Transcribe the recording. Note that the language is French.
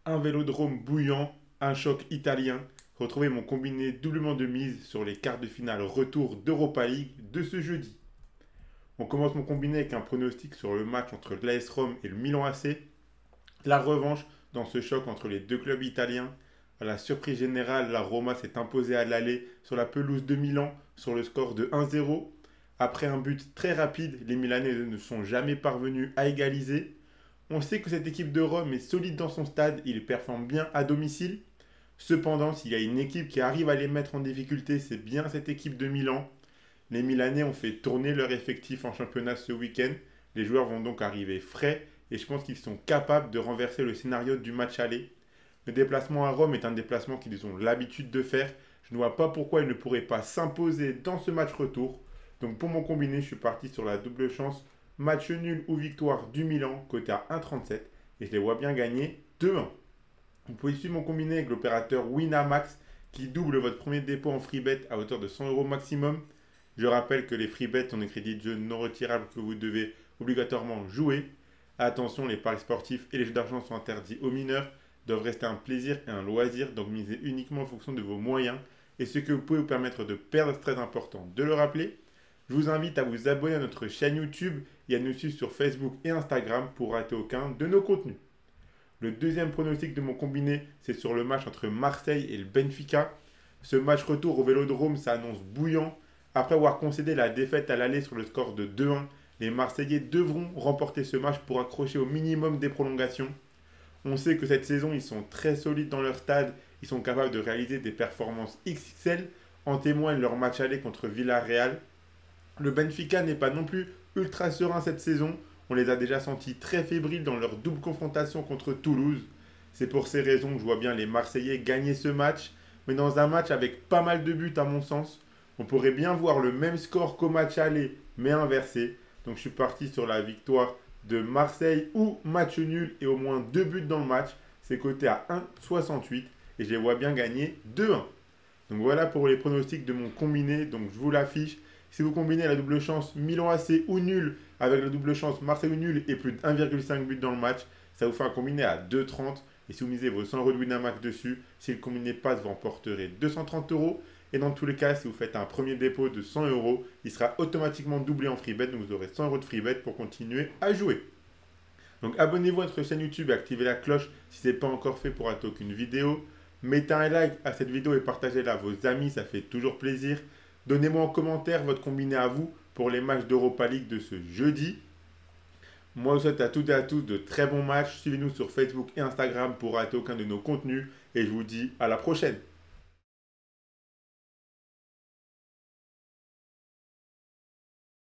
Un vélodrome bouillant, un choc italien. Retrouvez mon combiné doublement de mise sur les quarts de finale retour d'Europa League de ce jeudi. On commence mon combiné avec un pronostic sur le match entre l'AS Rome et le Milan AC. La revanche dans ce choc entre les deux clubs italiens. À la surprise générale, la Roma s'est imposée à l'aller sur la pelouse de Milan sur le score de 1-0. Après un but très rapide, les Milanais ne sont jamais parvenus à égaliser. On sait que cette équipe de Rome est solide dans son stade, il performe bien à domicile. Cependant, s'il y a une équipe qui arrive à les mettre en difficulté, c'est bien cette équipe de Milan. Les Milanais ont fait tourner leur effectif en championnat ce week-end. Les joueurs vont donc arriver frais et je pense qu'ils sont capables de renverser le scénario du match aller. Le déplacement à Rome est un déplacement qu'ils ont l'habitude de faire. Je ne vois pas pourquoi ils ne pourraient pas s'imposer dans ce match retour. Donc pour mon combiné, je suis parti sur la double chance match nul ou victoire du Milan, côté à 1,37. Et je les vois bien gagner 2-1. Vous pouvez suivre mon combiné avec l'opérateur Winamax qui double votre premier dépôt en freebet à hauteur de 100 euros maximum. Je rappelle que les freebets sont des crédits de jeu non retirables que vous devez obligatoirement jouer. Attention, les paris sportifs et les jeux d'argent sont interdits aux mineurs, doivent rester un plaisir et un loisir, donc misez uniquement en fonction de vos moyens et ce que vous pouvez vous permettre de perdre, c'est très important de le rappeler. Je vous invite à vous abonner à notre chaîne YouTube et à nous suivre sur Facebook et Instagram pour rater aucun de nos contenus. Le deuxième pronostic de mon combiné, c'est sur le match entre Marseille et le Benfica. Ce match retour au Vélodrome s'annonce bouillant. Après avoir concédé la défaite à l'aller sur le score de 2-1, les Marseillais devront remporter ce match pour accrocher au minimum des prolongations. On sait que cette saison, ils sont très solides dans leur stade. Ils sont capables de réaliser des performances XXL. En témoigne leur match aller contre Villarreal. Le Benfica n'est pas non plus ultra serein cette saison. On les a déjà sentis très fébriles dans leur double confrontation contre Toulouse. C'est pour ces raisons que je vois bien les Marseillais gagner ce match, mais dans un match avec pas mal de buts à mon sens. On pourrait bien voir le même score qu'au match aller, mais inversé. Donc je suis parti sur la victoire de Marseille ou match nul et au moins 2 buts dans le match. C'est coté à 1,68 et je les vois bien gagner 2-1. Donc voilà pour les pronostics de mon combiné. Donc je vous l'affiche. Si vous combinez la double chance Milan AC ou nul avec la double chance Marseille ou nul et plus de 1,5 but dans le match, ça vous fait un combiné à 2,30. Et si vous misez vos 100 euros de Winamax dessus, si le combiné passe, vous emporterez 230 euros. Et dans tous les cas, si vous faites un premier dépôt de 100 euros, il sera automatiquement doublé en freebet. Donc vous aurez 100 euros de freebet pour continuer à jouer. Donc abonnez-vous à notre chaîne YouTube et activez la cloche si ce n'est pas encore fait pour rater aucune vidéo. Mettez un like à cette vidéo et partagez-la à vos amis, ça fait toujours plaisir. Donnez-moi en commentaire votre combiné à vous pour les matchs d'Europa League de ce jeudi. Moi, je vous souhaite à toutes et à tous de très bons matchs. Suivez-nous sur Facebook et Instagram pour rater aucun de nos contenus. Et je vous dis à la prochaine.